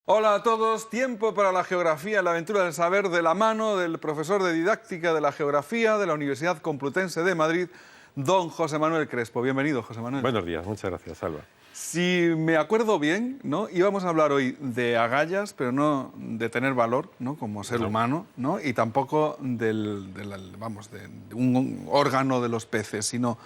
Hola a todos, tiempo para la geografía, la aventura del saber de la mano del profesor de didáctica de la geografía de la Universidad Complutense de Madrid, don José Manuel Crespo. Bienvenido, José Manuel. Buenos días, muchas gracias, Alba. Si me acuerdo bien, ¿no?, íbamos a hablar hoy de agallas, pero no de tener valor, ¿no?, como ser humano, ¿no?, y tampoco de un órgano de los peces, sino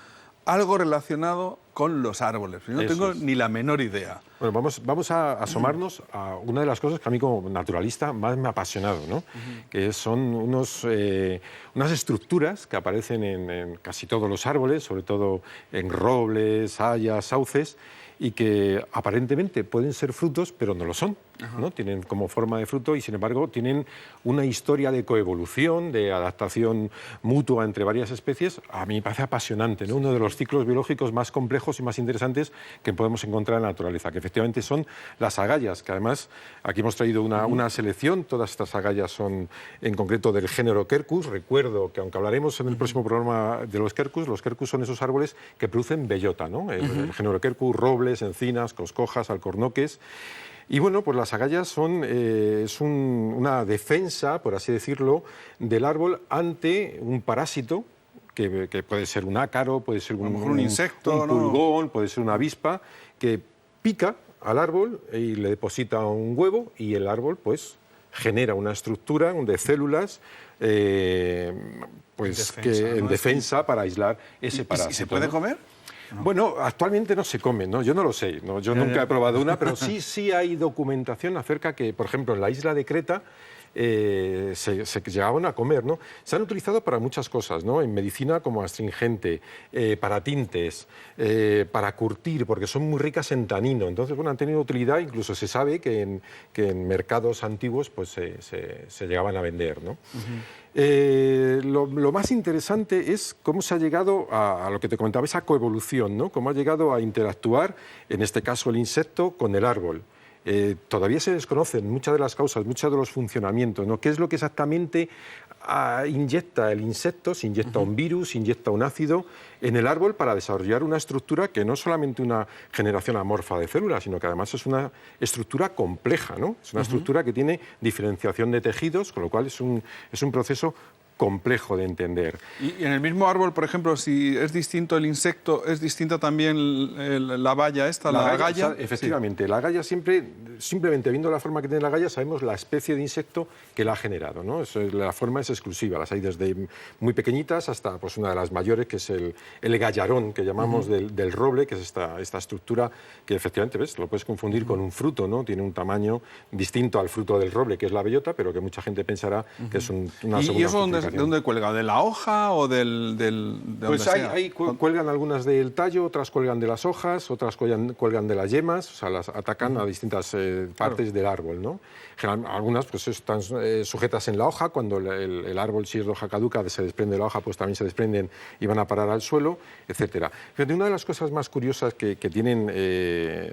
algo relacionado con los árboles. Yo no tengo ni la menor idea. Bueno, vamos a asomarnos a una de las cosas que a mí como naturalista más me ha apasionado, ¿no? Que son unas estructuras que aparecen en casi todos los árboles, sobre todo en robles, hayas, sauces, y que aparentemente pueden ser frutos, pero no lo son, ¿no? Tienen como forma de fruto y, sin embargo, tienen una historia de coevolución, de adaptación mutua entre varias especies. A mí me parece apasionante, ¿no? Uno de los ciclos biológicos más complejos y más interesantes que podemos encontrar en la naturaleza, que efectivamente son las agallas, que además aquí hemos traído una selección. Todas estas agallas son en concreto del género Quercus. Recuerdo que, aunque hablaremos en el próximo programa de los Quercus son esos árboles que producen bellota, ¿no? El género Quercus, robles, encinas, coscojas, alcornoques. Y bueno, pues las agallas es una defensa, por así decirlo, del árbol ante un parásito, que puede ser un ácaro, puede ser un insecto, un pulgón, ¿no? Puede ser una avispa, que pica al árbol y le deposita un huevo, y el árbol pues genera una estructura de células en defensa para aislar ese parásito. ¿Y se puede comer? No. Bueno, actualmente no se comen, ¿no? Yo no lo sé, ¿no? Yo nunca he probado una, pero sí hay documentación acerca que, por ejemplo, en la isla de Creta se llegaban a comer, ¿no? Se han utilizado para muchas cosas, ¿no? En medicina como astringente, para tintes, para curtir, porque son muy ricas en tanino. Entonces, bueno, han tenido utilidad. Incluso se sabe que en mercados antiguos pues, se llegaban a vender, ¿no? Lo más interesante es cómo se ha llegado a lo que te comentaba, esa coevolución, ¿no? Cómo ha llegado a interactuar, en este caso el insecto, con el árbol. Todavía se desconocen muchas de las causas, muchos de los funcionamientos, ¿no? ¿Qué es lo que exactamente inyecta el insecto? Si inyecta un virus, si inyecta un ácido en el árbol para desarrollar una estructura que no es solamente una generación amorfa de células, sino que además es una estructura compleja, ¿no? Es una estructura que tiene diferenciación de tejidos, con lo cual es un proceso complejo de entender. Y en el mismo árbol, por ejemplo, si es distinto el insecto, ¿es distinta también la valla esta, la agalla? Efectivamente, sí. La agalla simplemente viendo la forma que tiene la agalla, sabemos la especie de insecto que la ha generado, ¿no? La forma es exclusiva, las hay desde muy pequeñitas hasta pues, una de las mayores, que es el gallarón, que llamamos del roble, que es esta estructura que efectivamente, ¿ves?, lo puedes confundir con un fruto, ¿no? Tiene un tamaño distinto al fruto del roble, que es la bellota, pero que mucha gente pensará que es una segunda. ¿Y eso ¿de dónde cuelga? ¿De la hoja o de pues ahí cuelgan algunas del tallo, otras cuelgan de las hojas, otras cuelgan de las yemas, o sea, las atacan a distintas partes del árbol, ¿no? Algunas pues están sujetas en la hoja. Cuando el árbol, si es de hoja caduca, se desprende de la hoja, pues también se desprenden y van a parar al suelo, etcétera. Fíjate, una de las cosas más curiosas que tienen,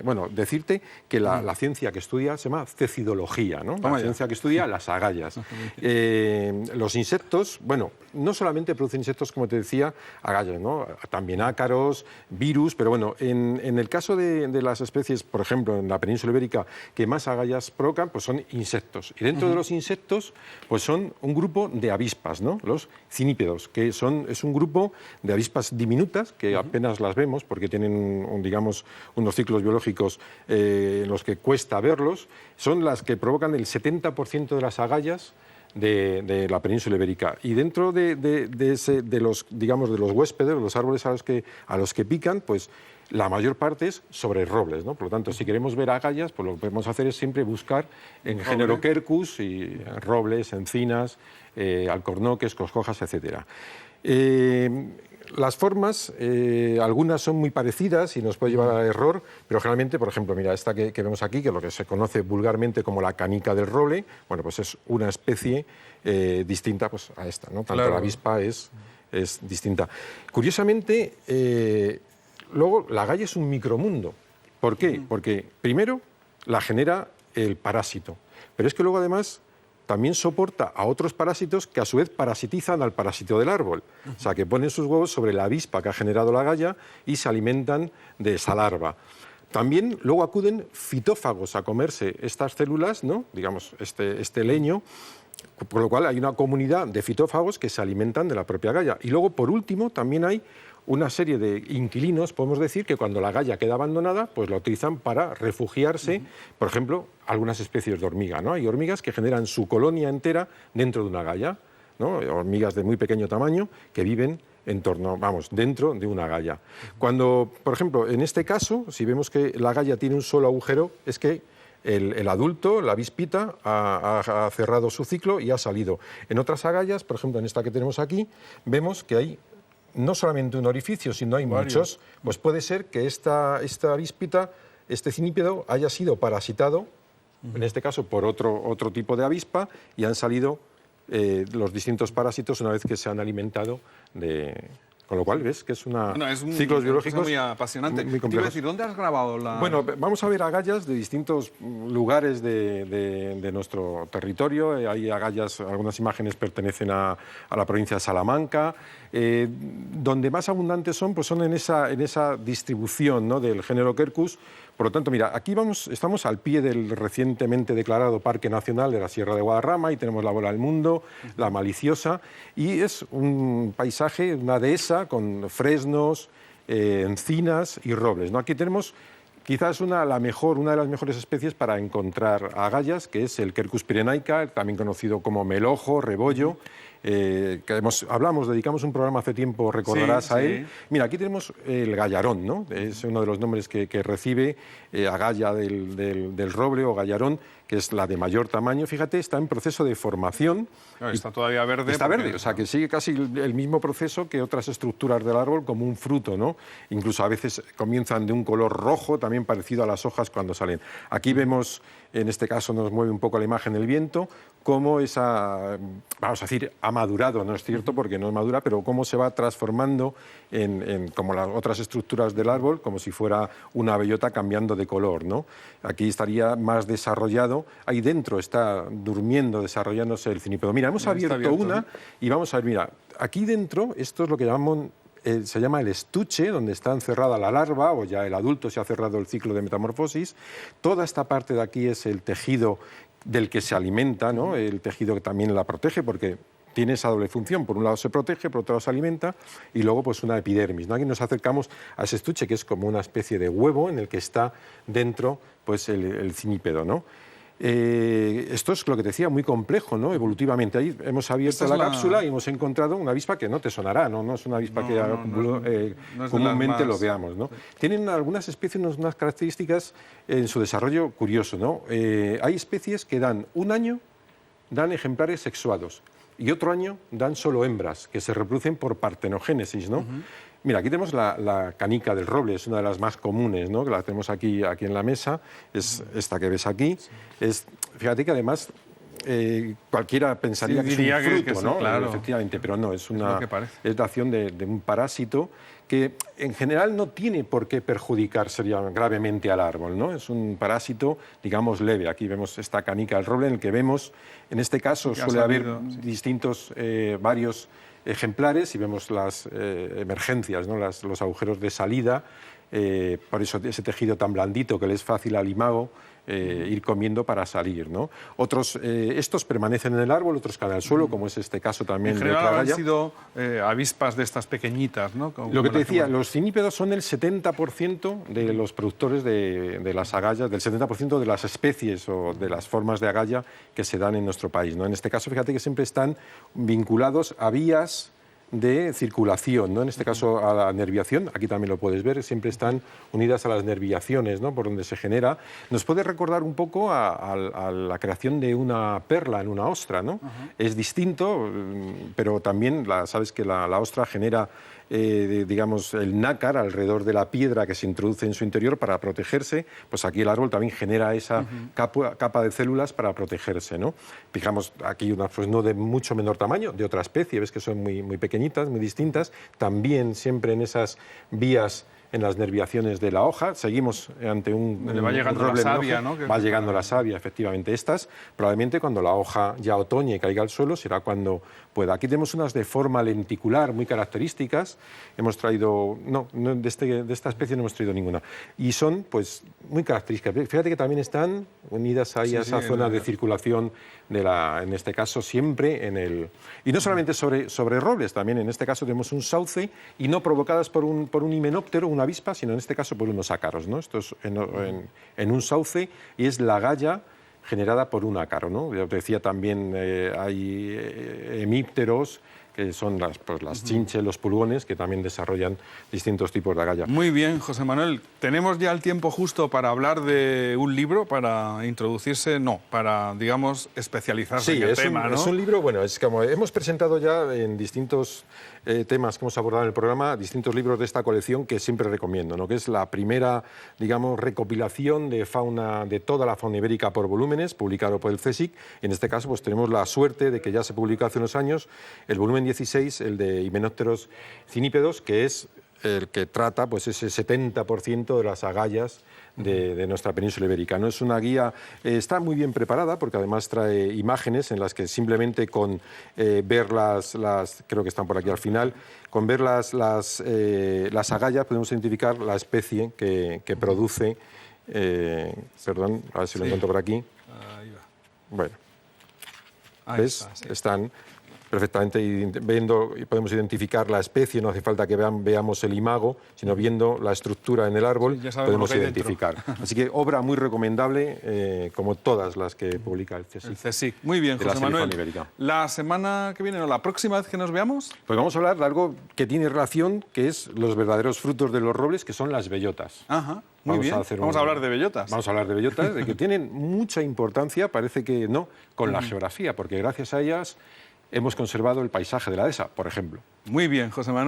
bueno, decirte que la ciencia que estudia se llama cecidología, ¿no? La ciencia que estudia las agallas. Los insectos, bueno, no solamente producen insectos, como te decía, agallas, ¿no? También ácaros, virus, pero bueno, en el caso de las especies, por ejemplo, en la península ibérica, que más agallas provocan, pues son insectos. Y dentro de los insectos, pues son un grupo de avispas, ¿no? Los cinípedos, que es un grupo de avispas diminutas, que apenas las vemos porque tienen, digamos, unos ciclos biológicos en los que cuesta verlos. Son las que provocan el 70% de las agallas de la península ibérica. Y dentro de los, digamos, de los huéspedes, los árboles a los que pican, pues la mayor parte es sobre robles, ¿no? Por lo tanto, si queremos ver agallas, pues lo que podemos hacer es siempre buscar en género Quercus, y robles, encinas, alcornoques, coscojas, etcétera. Las formas, algunas son muy parecidas y nos puede llevar al error, pero generalmente, por ejemplo, mira, esta que vemos aquí, que es lo que se conoce vulgarmente como la canica del roble, bueno, pues es una especie distinta pues, a esta, ¿no? Tanto la avispa es distinta. Curiosamente, luego la agalla es un micromundo. ¿Por qué? Porque primero la genera el parásito, pero es que luego además también soporta a otros parásitos que a su vez parasitizan al parásito del árbol. O sea, que ponen sus huevos sobre la avispa que ha generado la agalla y se alimentan de esa larva. También luego acuden fitófagos a comerse estas células, ¿no? Digamos, este leño, por lo cual hay una comunidad de fitófagos que se alimentan de la propia galla. Y luego, por último, también hay una serie de inquilinos, podemos decir, que cuando la galla queda abandonada, pues la utilizan para refugiarse, por ejemplo, algunas especies de hormiga, ¿no? Hay hormigas que generan su colonia entera dentro de una galla, ¿no? Hormigas de muy pequeño tamaño que viven en torno, vamos, dentro de una galla. Cuando, por ejemplo, en este caso, si vemos que la galla tiene un solo agujero, es que el adulto, la avispita, ha cerrado su ciclo y ha salido. En otras agallas, por ejemplo, en esta que tenemos aquí, vemos que hay no solamente un orificio, sino hay muchos. Pues puede ser que esta avíspita, este cinípedo, haya sido parasitado, en este caso por otro tipo de avispa, y han salido los distintos parásitos una vez que se han alimentado de... Con lo cual, ves que es ciclos biológicos muy apasionante. Muy complejos. Decir, ¿dónde has grabado la...? Bueno, vamos a ver agallas de distintos lugares de nuestro territorio. Hay agallas, algunas imágenes pertenecen a la provincia de Salamanca. Donde más abundantes son, pues son en esa distribución, ¿no?, del género Quercus. Por lo tanto, mira, aquí estamos al pie del recientemente declarado Parque Nacional de la Sierra de Guadarrama y tenemos la bola del mundo, la maliciosa, y es un paisaje, una dehesa con fresnos, encinas y robles, ¿no? Aquí tenemos quizás una de las mejores especies para encontrar agallas, que es el Quercus pyrenaica, también conocido como melojo, rebollo, que dedicamos un programa hace tiempo, recordarás a él. Mira, aquí tenemos el gallarón, ¿no? Es uno de los nombres que recibe, agalla del roble o gallarón, que es la de mayor tamaño. Fíjate, está en proceso de formación. No, está todavía verde. Está verde, o sea, que sigue casi el mismo proceso que otras estructuras del árbol, como un fruto, ¿no? Incluso a veces comienzan de un color rojo, también parecido a las hojas cuando salen. Aquí vemos, en este caso nos mueve un poco la imagen el viento, cómo vamos a decir, ha madurado, no es cierto porque no es madura, pero cómo se va transformando como las otras estructuras del árbol, como si fuera una bellota cambiando de color, ¿no? Aquí estaría más desarrollado, ahí dentro está durmiendo, desarrollándose el cinípedo. Mira, hemos abierto una, ¿no? Y vamos a ver, mira, aquí dentro, esto es lo que se llama el estuche, donde está encerrada la larva, o ya el adulto se ha cerrado el ciclo de metamorfosis. Toda esta parte de aquí es el tejido del que se alimenta, ¿no? El tejido que también la protege, porque tiene esa doble función. Por un lado se protege, por otro lado se alimenta, y luego pues una epidermis, ¿no? Aquí nos acercamos a ese estuche, que es como una especie de huevo en el que está dentro pues el cinípedo, ¿no? Esto es lo que te decía, muy complejo, ¿no? Evolutivamente. Ahí hemos abierto la cápsula y hemos encontrado una avispa que no te sonará, ¿no? No es una avispa comúnmente lo veamos, ¿no? Sí. Tienen algunas especies unas características en su desarrollo curioso, ¿no? Hay especies que un año dan ejemplares sexuados y otro año dan solo hembras que se reproducen por partenogénesis, ¿no? Mira, aquí tenemos la canica del roble, es una de las más comunes, ¿no? Que la tenemos aquí en la mesa, es esta que ves aquí. Fíjate que además cualquiera pensaría que es un fruto, ¿no? Claro. Efectivamente, pero no, es la acción de un parásito que en general no tiene por qué perjudicar gravemente al árbol, ¿no? Es un parásito, digamos, leve. Aquí vemos esta canica del roble en el que vemos, en este caso suele haber distintos, varios ejemplares, y vemos las emergencias, ¿no? Los agujeros de salida, por eso ese tejido tan blandito que le es fácil al imago ir comiendo para salir, ¿no? Estos permanecen en el árbol, otros caen al suelo, como es este caso también. En general han sido avispas de estas pequeñitas, ¿no? Lo que te decía, los cinípedos son el 70% de los productores de las agallas, del 70% de las especies o de las formas de agalla que se dan en nuestro país, ¿no? En este caso, fíjate que siempre están vinculados a vías de circulación, ¿no? En este caso a la nerviación, aquí también lo puedes ver, siempre están unidas a las nerviaciones, ¿no? Por donde se genera. Nos puede recordar un poco a la creación de una perla en una ostra, ¿no? Es distinto, pero también sabes que la ostra genera digamos, el nácar alrededor de la piedra que se introduce en su interior para protegerse. Pues aquí el árbol también genera esa capa de células para protegerse, ¿no? Fijamos aquí unas, pues no de mucho menor tamaño, de otra especie, ves que son muy pequeñitas, muy distintas, también siempre en esas vías en las nerviaciones de la hoja. Seguimos ante un va llegando roble la savia, enoje, ¿no? va llegando la savia, efectivamente. Estas, probablemente cuando la hoja ya otoñe y caiga al suelo, será cuando pueda. Aquí tenemos unas de forma lenticular muy características. Hemos traído, no de esta especie no hemos traído ninguna. Y son, pues, muy características. Fíjate que también están unidas ahí a esa zona de circulación en este caso, siempre en el... Y no solamente sobre robles, también en este caso tenemos un sauce, y no provocadas por un himenóptero, una avispa, sino en este caso por unos ácaros, ¿no? Esto es en un sauce, y es la galla generada por un ácaro, ¿no? Ya te decía también, hay hemípteros, que son las chinches, los pulgones, que también desarrollan distintos tipos de agalla. Muy bien, José Manuel. ¿Tenemos ya el tiempo justo para hablar de un libro, para introducirse? No, para, digamos, especializarse en el tema, ¿no? Es un libro, bueno, es como hemos presentado ya en distintos temas que hemos abordado en el programa, distintos libros de esta colección que siempre recomiendo, ¿no? Que es la primera, digamos, recopilación de fauna, de toda la fauna ibérica por volúmenes, publicado por el CSIC. En este caso, pues tenemos la suerte de que ya se publicó hace unos años el volumen 16, el de Hymenopteros cinípedos, que es el que trata, pues, ese 70% de las agallas de nuestra península ibérica, ¿no? Es una guía, está muy bien preparada, porque además trae imágenes en las que simplemente con ver creo que están por aquí al final, con ver las agallas podemos identificar la especie que produce, perdón, a ver si lo encuentro por aquí. Ahí va. Bueno, Ahí ¿ves? está, sí. Están perfectamente viendo, y podemos identificar la especie, no hace falta que veamos el imago, sino viendo la estructura en el árbol, sí, podemos identificar. Así que obra muy recomendable, como todas las que publica el CSIC. El CSIC. Muy bien, José Manuel. La semana que viene, o la próxima vez que nos veamos... Pues vamos a hablar de algo que tiene relación, que es los verdaderos frutos de los robles, que son las bellotas. Ajá. Muy bien, vamos a hablar de bellotas. Vamos a hablar de bellotas, de que tienen mucha importancia, parece que no, con la geografía, porque gracias a ellas hemos conservado el paisaje de la dehesa, por ejemplo. Muy bien, José Manuel.